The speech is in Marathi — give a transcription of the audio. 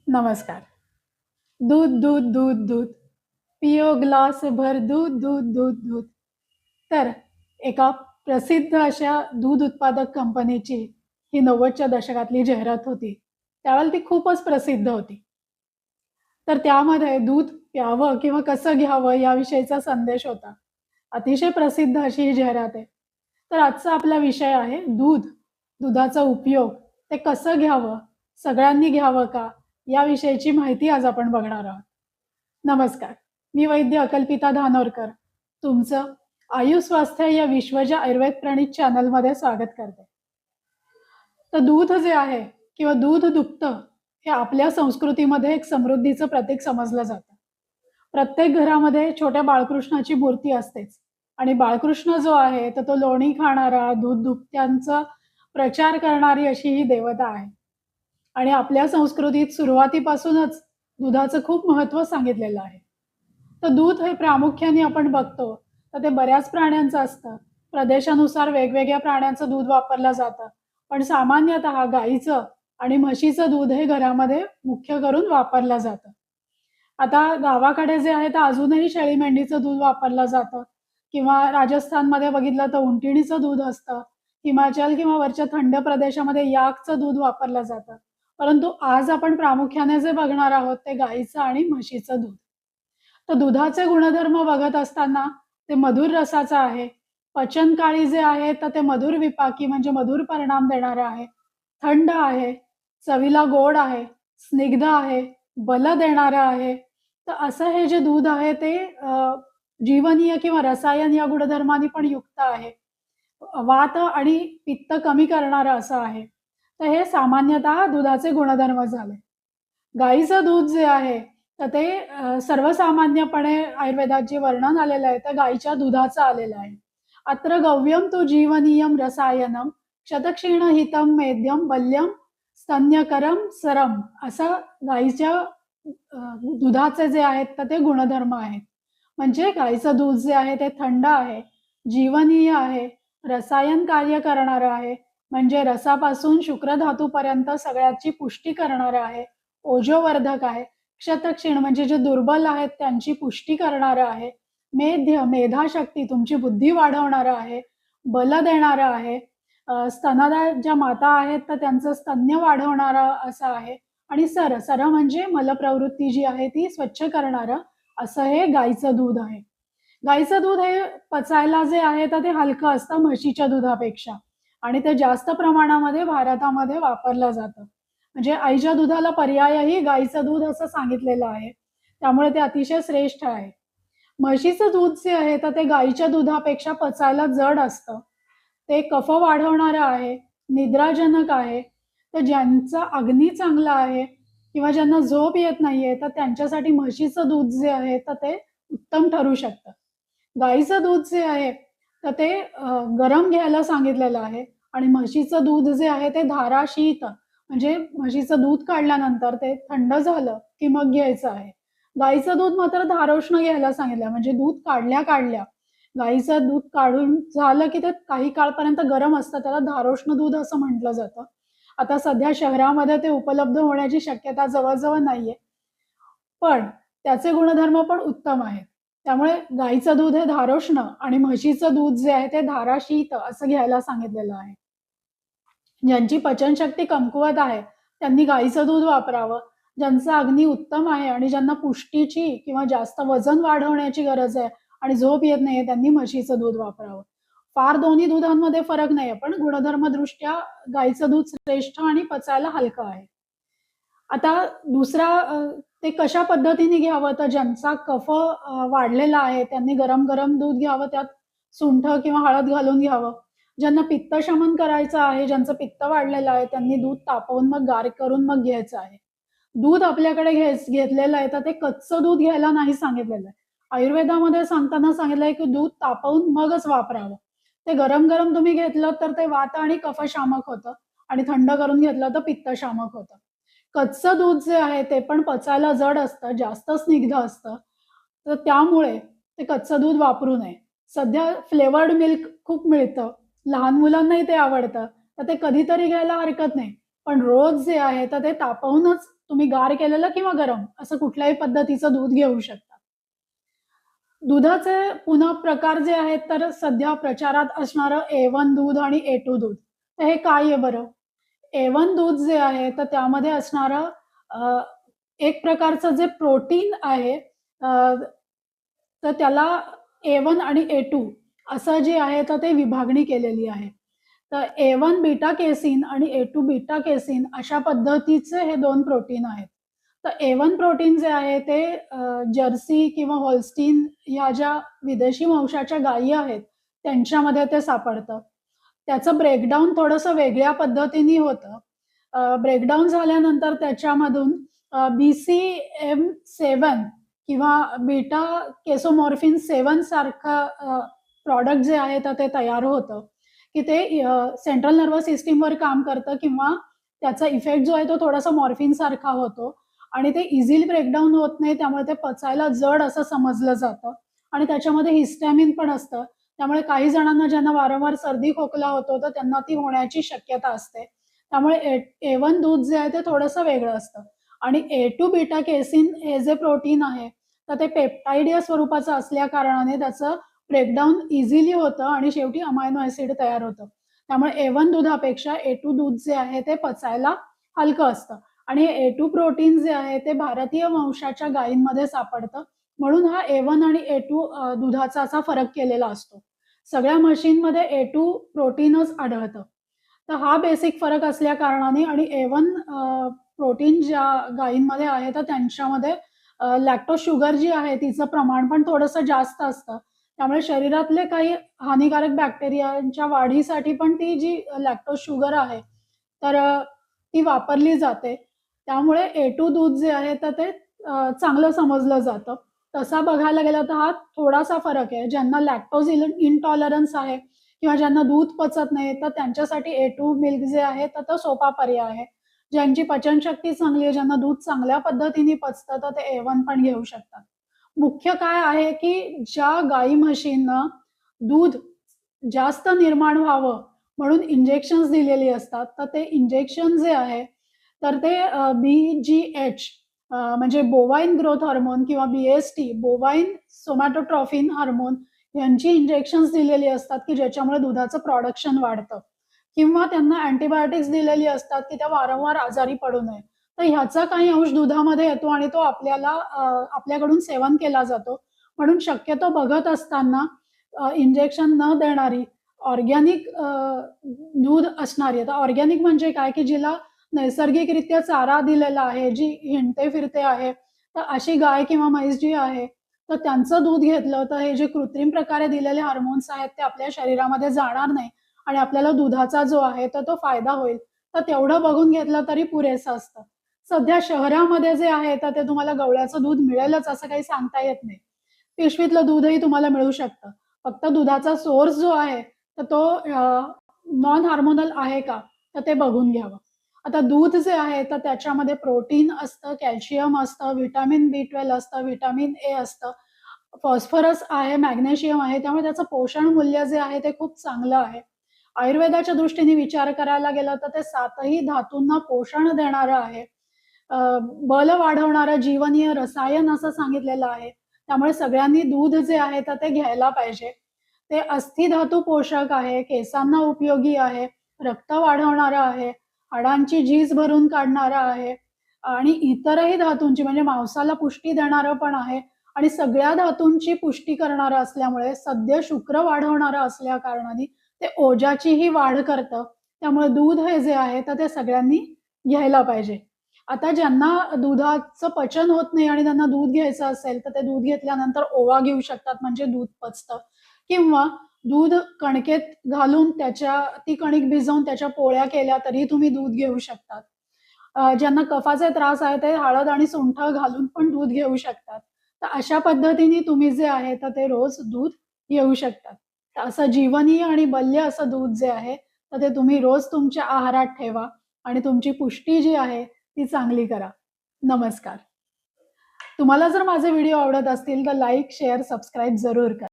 नमस्कार. दूध, दूध, दूध, दूध. पियो ग्लास भर दूध, दूध, दूध, दूध. तर एका प्रसिद्ध अशा दूध उत्पादक कंपनीची ही 90च्या दशकातली जाहिरात होती. त्यावेळेला ती खूपच प्रसिद्ध होती. तर त्यामध्ये दूध प्यावं किंवा कसं घ्यावं याविषयीचा संदेश होता. अतिशय प्रसिद्ध अशी ही जाहिरात आहे. तर आजचा आपला विषय आहे दूध. दुधाचा उपयोग, ते कसं घ्यावं, सगळ्यांनी घ्यावं का? याविषयीची माहिती आज आपण बघणार आहोत. नमस्कार. मी वैद्य अकल्पिता धानोरकर. तुमचं आयुष स्वास्थ्य या विश्वजा आयुर्वेद प्रणीत चॅनलमध्ये स्वागत करते. तर दूध जे आहे किंवा दूध दुभतं हे आपल्या संस्कृतीमध्ये एक समृद्धीचं प्रतीक समजलं जातं. प्रत्येक घरामध्ये छोट्या बाळकृष्णाची मूर्ती असतेच आणि बाळकृष्ण जो आहे तर तो लोणी खाणारा, दूध दुभत्यांचा प्रचार करणारी अशी ही देवता आहे. आणि आपल्या संस्कृतीत सुरुवातीपासूनच दुधाचं खूप महत्त्व सांगितलेलं आहे. तर दूध हे प्रामुख्याने आपण बघतो, तर ते बऱ्याच प्राण्यांचं असतं. प्रदेशानुसार वेगवेगळ्या प्राण्यांचं दूध वापरलं जातं. पण सामान्यतः गाईचं आणि म्हशीचं दूध हे घरामध्ये मुख्य करून वापरलं जातं. आता गावाकडे जे आहे तर अजूनही शेळी मेंढीचं दूध वापरलं जातं किंवा राजस्थानमध्ये बघितलं तर उंटिणीचं दूध असतं. हिमाचल किंवा वरच्या थंड प्रदेशामध्ये याकचं दूध वापरलं जातं. परंतु आज आपण प्रामुख्याने जे बघणार आहोत ते गाईचं आणि म्हशीचं दूध. तर दुधाचे गुणधर्म बघत असताना ते मधुर रसाचं आहे. पचनकाळी जे आहे तर ते मधुर विपाकी म्हणजे मधुर परिणाम देणारं आहे. थंड आहे, चवीला गोड आहे, स्निग्ध आहे, बल देणारं आहे. तर असं हे जे दूध आहे ते जीवनीय किंवा रसायन या गुणधर्मांनी पण युक्त आहे. वात आणि पित्त कमी करणारं असं आहे. तर हे सामान्यतः दुधाचे गुणधर्म झाले. गाईचं दूध जे आहे, तर ते सर्वसामान्यपणे आयुर्वेदात जे वर्णन आलेलं आहे, तर गाईच्या दुधाचं आलेलं आहे. अत्र गव्यम तु जीवनीयम रसायनम शतक्षीणहितम मेद्यम बल्यम स्तन्यकरम सरम असं गाईच्या दुधाचे जे आहेत, तर ते गुणधर्म आहेत. म्हणजे गाईचं दूध जे आहे ते थंड आहे, जीवनीय आहे, रसायन कार्य करणारं आहे, म्हणजे रसापासून शुक्रधातूपर्यंत सगळ्याची पुष्टी करणारं आहे. ओजोवर्धक आहे. क्षतक्षीण म्हणजे जे दुर्बल आहेत त्यांची पुष्टी करणारं आहे. मेध्य मेधाशक्ती तुमची बुद्धी वाढवणारं आहे. बल देणारं आहे. स्तनदा ज्या माता आहेत तर त्यांचं स्तन्य वाढवणारं असं आहे. आणि सर म्हणजे मलप्रवृत्ती जी आहे ती स्वच्छ करणारं असं हे गाईचं दूध आहे. गाईचं दूध हे पचायला जे आहे तर ते हलकं असतं म्हशीच्या दुधापेक्षा आणि ते जास्त प्रमाणामध्ये भारतामध्ये वापरलं जातं. म्हणजे आईच्या दुधाला पर्यायही गाईचं दूध असं सांगितलेलं आहे. त्यामुळे ते अतिशय श्रेष्ठ आहे. म्हशीचं दूध जे आहे तर ते गाईच्या दुधापेक्षा पचायला जड असतं. ते कफ वाढवणारं आहे, निद्राजनक आहे. तर ज्यांचा अग्नी चांगला आहे किंवा ज्यांना झोप येत नाहीये, तर त्यांच्यासाठी म्हशीचं दूध जे आहे तर ते उत्तम ठरू शकतं. गाईचं दूध जे आहे, तर ते गरम घ्यायला सांगितलेलं आहे आणि म्हशीचं दूध जे आहे ते धाराशीत म्हणजे म्हशीचं दूध काढल्यानंतर ते थंड झालं, की मग घ्यायचं आहे. गाईचं दूध मात्र धारोष्ण घ्यायला सांगितलंय म्हणजे दूध काढल्या-काढल्या. गाईचं दूध काढून झालं, की ते काही काळपर्यंत गरम असतं. त्याला धारोष्ण दूध असं म्हटलं जातं. आता सध्या शहरामध्ये ते उपलब्ध होण्याची शक्यता जवळ नाहीये. पण त्याचे गुणधर्म पण उत्तम आहेत. त्यामुळे गाईचं दूध हे धारोष्ण आणि म्हशीचं दूध जे आहे ते धाराशीत असं घ्यायला सांगितलेलं आहे. ज्यांची पचनशक्ती कमकुवत आहे, त्यांनी गाईचं दूध वापरावं. ज्यांचा अग्नी उत्तम आहे आणि ज्यांना पुष्टीची किंवा जास्त वजन वाढवण्याची गरज आहे आणि झोप येत नाहीये, त्यांनी म्हशीचं दूध वापरावं. फार दोन्ही दुधांमध्ये फरक नाहीये, पण गुणधर्मदृष्ट्या गाईचं दूध श्रेष्ठ आणि पचायला हलकं आहे. आता दुसरा ते कशा पद्धतीने घ्यावं, तर ज्यांचा कफ वाढलेला आहे, त्यांनी गरम-गरम दूध घ्यावं, त्यात सुंठ किंवा हळद घालून घ्यावं. ज्यांना पित्तशमन करायचं आहे, ज्यांचं पित्त वाढलेलं आहे, त्यांनी दूध तापवून मग गार करून मग घ्यायचं आहे. दूध आपल्याकडे घेतलेलं आहे, तर ते कच्चं दूध घ्यायला नाही सांगितलेलं आहे. आयुर्वेदामध्ये सांगताना सांगितलंय, की दूध तापवून मगच वापरावं. ते गरम-गरम तुम्ही घेतलं, तर ते वात आणि कफशामक होतं आणि थंड करून घेतलं, तर पित्तशामक होतं. कच्चं दूध जे आहे ते पण पचायला जड असतं, जास्त स्निग्ध असतं. तर त्यामुळे ते कच्चं दूध वापरू नये. सध्या फ्लेवर्ड मिल्क खूप मिळतं. लहान मुलांनाही ते आवडतं. तर ते कधीतरी घ्यायला हरकत नाही. पण रोज जे आहे तर ते तापवूनच तुम्ही गार केलेलं किंवा गरम असं कुठल्याही पद्धतीचं दूध घेऊ शकता. दुधाचे पुन्हा प्रकार जे आहेत तर सध्या प्रचारात असणारं A1 दूध आणि A2 दूध. तर हे काय आहे बरं? A1 दूध जे आहे तर त्यामध्ये असणारं एक प्रकारचं जे प्रोटीन आहे तर त्याला A1 आणि A2 असं जे आहे तर ते विभागणी केलेली आहे. तर A1 बीटा केसीन आणि A2 बीटा केसीन अशा पद्धतीचे हे 2 प्रोटीन आहेत. तर A1 प्रोटीन जे आहे ते जर्सी किंवा होल्स्टीन ह्या ज्या विदेशी वंशाच्या गायी आहेत, त्यांच्यामध्ये ते सापडतं. त्याचं ब्रेकडाउन थोडंसं वेगळ्या पद्धतीने होतं. ब्रेकडाउन झाल्यानंतर त्याच्यामधून BCM7 किंवा बीटा केसोमॉर्फिन 7 सारखं प्रॉडक्ट जे आहे तर ते तयार होतं, की ते सेंट्रल नर्व्हस सिस्टमवर काम करतं किंवा त्याचा इफेक्ट जो आहे तो थोडासा मॉर्फिनसारखा होतो आणि ते इझिली ब्रेकडाउन होत नाही, त्यामुळे ते पचायला जड असं समजलं जातं आणि त्याच्यामध्ये हिस्टॅमिन पण असतं. त्यामुळे काही जणांना ज्यांना वारंवार सर्दी खोकला होतो, तर त्यांना ती होण्याची शक्यता असते. त्यामुळे A1 दूध जे आहे ते थोडंसं वेगळं असतं आणि A2 बीटा केसीन हे जे प्रोटीन आहे, तर ते पेप्टाइड या स्वरूपाचं असल्या कारणाने त्याचं ब्रेकडाउन इझिली होतं आणि शेवटी अमायनो ॲसिड तयार होतं. त्यामुळे A1 दुधापेक्षा A2 दूध जे आहे ते पचायला हलकं असतं आणि A2 प्रोटीन जे आहे ते भारतीय वंशाच्या गायींमध्ये सापडतं. म्हणून हा A1 आणि A2 दुधाचा असा फरक केलेला असतो. सगळ्या म्हशींमध्ये A2 प्रोटीनच आढळतं. तर हा बेसिक फरक असल्या कारणाने आणि A1 प्रोटीन ज्या गायींमध्ये आहे तर त्यांच्यामध्ये लॅक्टोज शुगर जी आहे तिचं प्रमाण पण थोडंसं जास्त असतं. त्यामुळे शरीरातले काही हानिकारक बॅक्टेरियाच्या वाढीसाठी पण ती जी लॅक्टोज शुगर आहे, तर ती वापरली जाते. त्यामुळे A2 दूध जे आहे तर ते चांगलं समजलं जातं. तसा बघायला गेलं तर हा थोडासा फरक आहे. ज्यांना लॅक्टोज इंटॉलरन्स आहे किंवा ज्यांना दूध पचत नाही, तर त्यांच्यासाठी A2 मिल्क जे आहे तर तो सोपा पर्याय आहे. ज्यांची पचनशक्ती चांगली आहे, ज्यांना दूध चांगल्या पद्धतीने पचतं, तर ते A1 पण घेऊ शकतात. मुख्य काय आहे, की ज्या गाई म्हशींना दूध जास्त निर्माण व्हावं म्हणून इंजेक्शन्स दिलेली असतात. तर ते इंजेक्शन जे आहे, तर ते BGH म्हणजे बोवाईन ग्रोथ हार्मोन किंवा BST बोवाईन सोमॅटोट्रॉफिन हार्मोन यांची इंजेक्शन्स दिलेली असतात, की ज्याच्यामुळे दुधाचं प्रोडक्शन वाढतं किंवा त्यांना अँटिबायोटिक्स दिलेली असतात, की त्या वारंवार आजारी पडू नये. तर ह्याचा काही अंश दुधामध्ये येतो आणि तो आपल्याकडून सेवन केला जातो. म्हणून शक्यतो बघत असताना इंजेक्शन न देणारी ऑर्गॅनिक दूध असणारी. आता ऑर्गॅनिक म्हणजे काय, की जिला नैसर्गिकरित्या चारा दिलेला आहे, जी हिंडते-फिरते आहे. तर अशी गाय किंवा म्हैस जी आहे, तर त्यांचं दूध घेतलं तर हे जे कृत्रिम प्रकारे दिलेले हार्मोन्स आहेत, ते आपल्या शरीरामध्ये जाणार नाही आणि आपल्याला दुधाचा जो आहे, तर तो फायदा होईल. तर तेवढं बघून घेतलं तरी पुरेसं असतं. सध्या शहरामध्ये जे आहे, तर ते तुम्हाला गवळ्याचं दूध मिळेलच असं काही सांगता येत नाही. पिशवीतलं दूधही तुम्हाला मिळू शकतं. फक्त दुधाचा सोर्स जो आहे, तर तो नॉन हार्मोनल आहे का? तर ते बघून घ्यावं. आता दूध जे आहे, तर त्याच्यामध्ये प्रोटीन असतं, कॅल्शियम असतं, व्हिटॅमिन B12 असतं, व्हिटॅमिन ए असतं, फॉस्फरस आहे, मॅग्नेशियम आहे. त्यामुळे त्याचं पोषण मूल्य जे आहे, ते खूप चांगलं आहे. आयुर्वेदाच्या दृष्टीने विचार करायला गेलं, तर ते 7ही धातूंना पोषण देणारं आहे. बल वाढवणारं जीवनीय रसायन असं सांगितलेलं आहे. त्यामुळे सगळ्यांनी दूध जे आहे तर ते घ्यायला पाहिजे. ते अस्थिधातू पोषक आहे, केसांना उपयोगी आहे, रक्त वाढवणारं आहे, हाडांची झीज भरून काढणारं आहे आणि इतरही धातूंची म्हणजे मांसाला पुष्टी देणारं पण आहे आणि सगळ्या धातूंची पुष्टी करणारं असल्यामुळे सद्य शुक्र वाढवणारं असल्या कारणाने ते ओजाचीही वाढ करतं. त्यामुळे दूध हे जे आहे तर ते सगळ्यांनी घ्यायला पाहिजे. आता ज्यांना दुधाचं पचन होत नाही आणि त्यांना दूध घ्यायचं असेल, तर ते दूध घेतल्यानंतर ओवा घेऊ शकतात म्हणजे दूध पचतं किंवा दूध कणकेत घालून ती कणिक भिजवून त्याच्या पोळ्या केल्या तरी तुम्ही दूध घेऊ शकतात. ज्यांना कफाचे त्रास आहे ते हळद आणि सुंठ घालून पण दूध घेऊ शकतात. तर अशा पद्धतीने तुम्ही जे आहे तर ते रोज दूध घेऊ शकतात. तर असं जीवनीय आणि बल्य असं दूध जे आहे, तर ते तुम्ही रोज तुमच्या आहारात ठेवा आणि तुमची पुष्टी जी आहे ती चांगली करा. नमस्कार. तुम्हाला जर माझे व्हिडिओ आवडत असतील तर लाईक, शेअर, सबस्क्राईब जरूर करा.